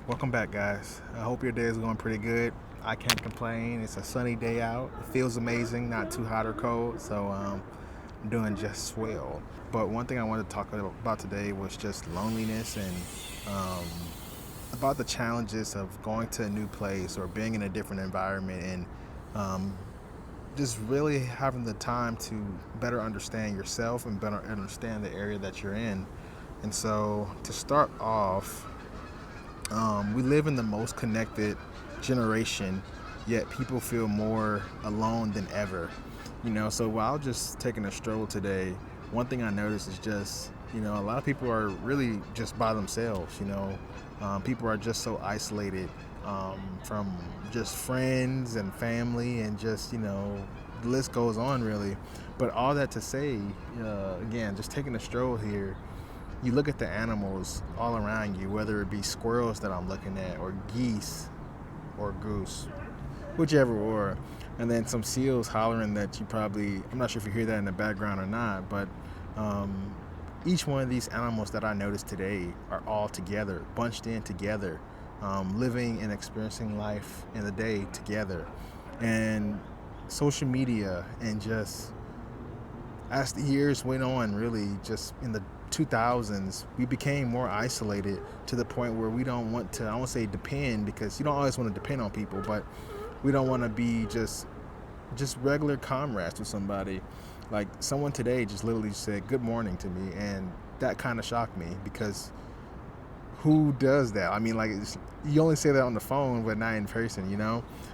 Welcome back, guys. I hope your day is going pretty good. I can't complain. It's a sunny day out. It feels amazing, not too hot or cold, so I'm doing just swell. But one thing I wanted to talk about today was just loneliness and um, about the challenges of going to a new place or being in a different environment and um, just really having the time to better understand yourself and better understand the area that you're in. And so, to start off, we live in the most connected generation, yet people feel more alone than ever. So while just taking a stroll today, one thing I noticed is just, a lot of people are really just by themselves. People are just so isolated from just friends and family and just, the list goes on really. But all that to say, again, just taking a stroll here, you look at the animals all around you, whether it be squirrels that I'm looking at, or geese, or goose, whichever or, and then some seals hollering that you probably, I'm not sure if you hear that in the background or not, but um, each one of these animals that I noticed today are all together, bunched in together, living and experiencing life in the day together. And social media and just as the years went on, really, just in the 2000s, we became more isolated to the point where we don't want to, I won't say depend because you don't always want to depend on people, but we don't want to be just regular comrades with somebody. Like someone today just literally said good morning to me, and that kind of shocked me because who does that? I mean, like you only say that on the phone, but not in person.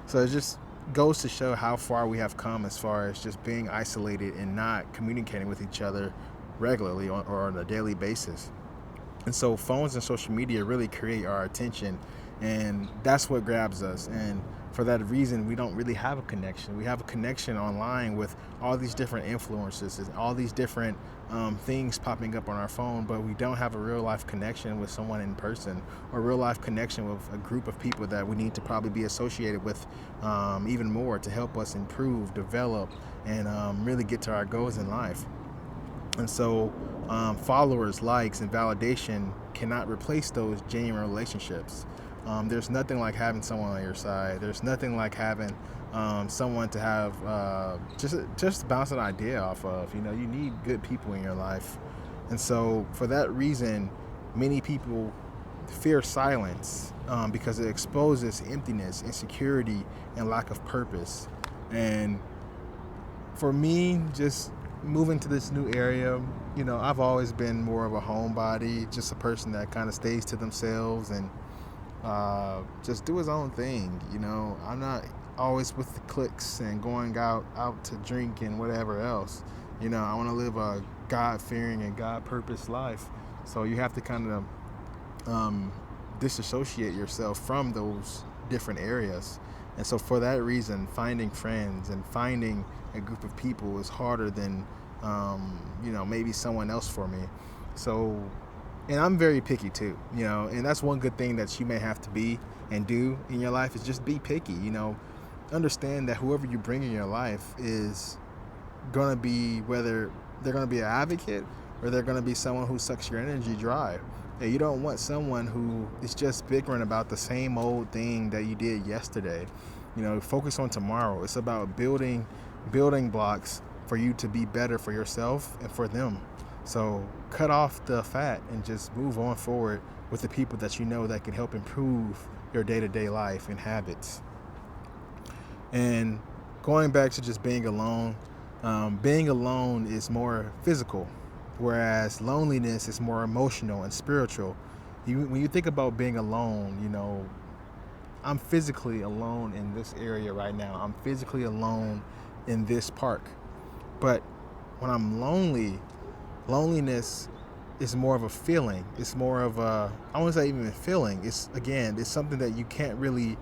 So it just goes to show how far we have come as far as just being isolated and not communicating with each other regularly or on a daily basis. And so phones and social media really create our attention, and that's what grabs us. And for that reason, we don't really have a connection. We have a connection online with all these different influences and all these different things popping up on our phone, but we don't have a real life connection with someone in person or real life connection with a group of people that we need to probably be associated with even more to help us improve, develop, and really get to our goals in life. And so, followers, likes, and validation cannot replace those genuine relationships. There's nothing like having someone on your side. There's nothing like having someone to have just bounce an idea off of. You need good people in your life, and so for that reason, many people fear silence because it exposes emptiness, insecurity, and lack of purpose. And for me, just moving to this new area, I've always been more of a homebody, just a person that kind of stays to themselves and just do his own thing. I'm not always with the cliques and going out to drink and whatever else. I want to live a God fearing and God purpose life. So you have to kind of disassociate yourself from those different areas. And so, for that reason, finding friends and finding a group of people is harder than, maybe someone else for me. So, and I'm very picky too, and that's one good thing that you may have to be and do in your life is just be picky. Understand that whoever you bring in your life is gonna be, whether they're gonna be an advocate or they're gonna be someone who sucks your energy dry. And you don't want someone who is just bickering about the same old thing that you did yesterday. Focus on tomorrow. It's about building blocks for you to be better for yourself and for them. So cut off the fat and just move on forward with the people that you know that can help improve your day-to-day life and habits. And going back to just being alone is more physical, whereas loneliness is more emotional and spiritual. When you think about being alone, I'm physically alone in this area right now. I'm physically alone in this park. But when I'm lonely, loneliness is more of a feeling. It's more of a, I won't say even a feeling. It's something that you can't really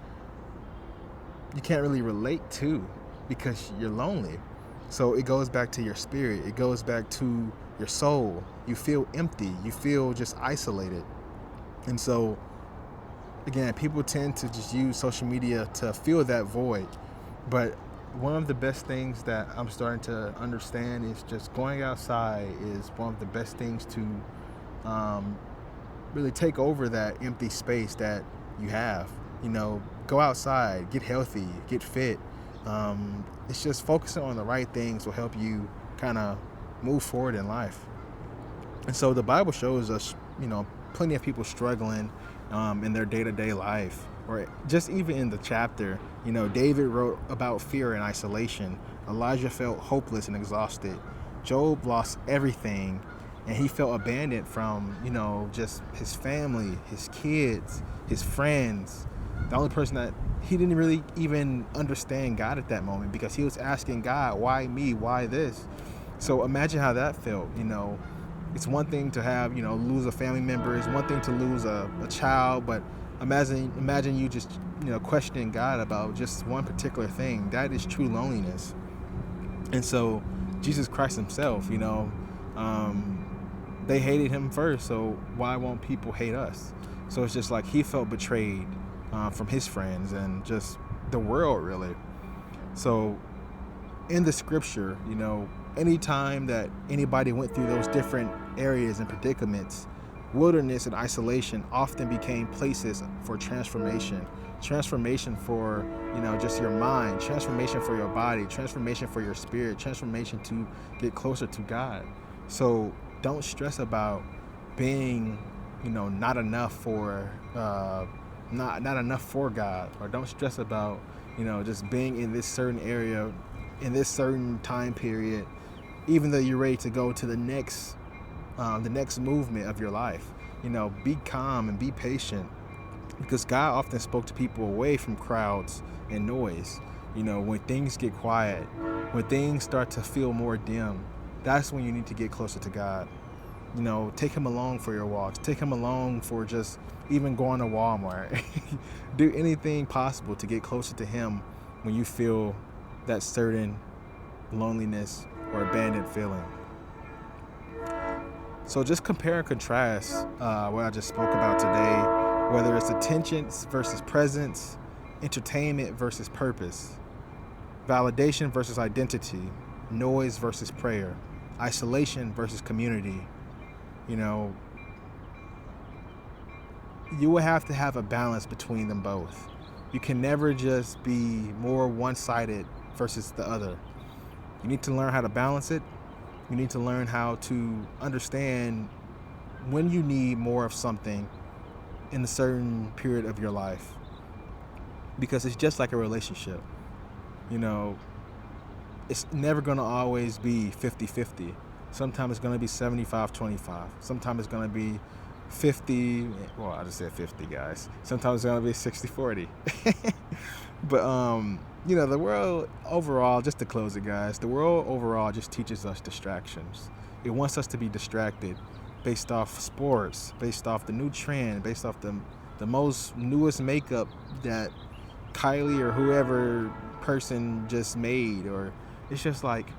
relate to because you're lonely. So it goes back to your spirit. It goes back to your soul. You feel empty. You feel just isolated. And so again, people tend to just use social media to fill that void. But one of the best things that I'm starting to understand is just going outside is one of the best things to um, really take over that empty space that you have. Go outside, get healthy, get fit. It's just focusing on the right things will help you kind of move forward in life. And so the Bible shows us, plenty of people struggling in their day-to-day life, or just even in the chapter. David wrote about fear and isolation. Elijah felt hopeless and exhausted. Job lost everything, and he felt abandoned from, just his family, his kids, his friends. The only person that he didn't really even understand God at that moment, because he was asking God, why me? Why this? So imagine how that felt. It's one thing to have, lose a family member. It's one thing to lose a child, but imagine you just, questioning God about just one particular thing. That is true loneliness. And so Jesus Christ himself, they hated him first. So why won't people hate us? So it's just like he felt betrayed from his friends and just the world, really. So in the scripture, anytime that anybody went through those different areas and predicaments, wilderness and isolation often became places for transformation for, just your mind, transformation for your body, transformation for your spirit, transformation to get closer to God. So don't stress about being, not enough for not enough for God, or don't stress about, just being in this certain area, in this certain time period, even though you're ready to go to the next movement of your life. Be calm and be patient, because God often spoke to people away from crowds and noise. When things get quiet, when things start to feel more dim, that's when you need to get closer to God. Take him along for your walks. Take him along for just even going to Walmart. Do anything possible to get closer to him when you feel that certain loneliness or abandoned feeling. So just compare and contrast what I just spoke about today, whether it's attention versus presence, entertainment versus purpose, validation versus identity, noise versus prayer, isolation versus community. You will have to have a balance between them both. You can never just be more one-sided versus the other. You need to learn how to balance it. You need to learn how to understand when you need more of something in a certain period of your life. Because it's just like a relationship. It's never going to always be 50-50. Sometimes it's going to be 75-25. Sometimes it's going to be 50. Well, I just said 50, guys. Sometimes it's going to be 60-40. But, the world overall, just to close it, guys, the world overall just teaches us distractions. It wants us to be distracted based off sports, based off the new trend, based off the most newest makeup that Kylie or whoever person just made. Or it's just like,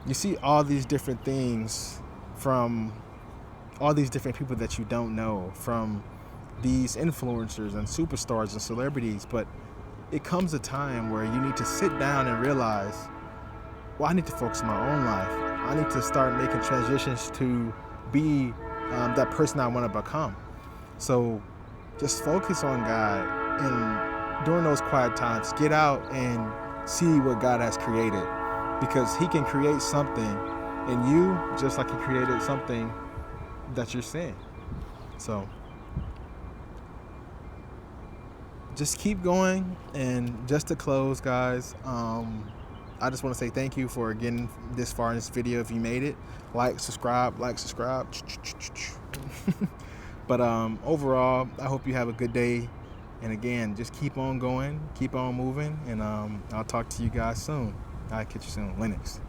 you see all these different things from all these different people that you don't know, from these influencers and superstars and celebrities. But it comes a time where you need to sit down and realize, well, I need to focus on my own life. I need to start making transitions to be that person I want to become. So just focus on God, and during those quiet times, get out and see what God has created, because he can create something in you just like he created something that you're seeing. So just keep going. And just to close, guys, I just want to say thank you for getting this far in this video. If you made it, like, subscribe. But overall, I hope you have a good day. And again, just keep on going, keep on moving, and I'll talk to you guys soon. I'll catch you soon. Linux.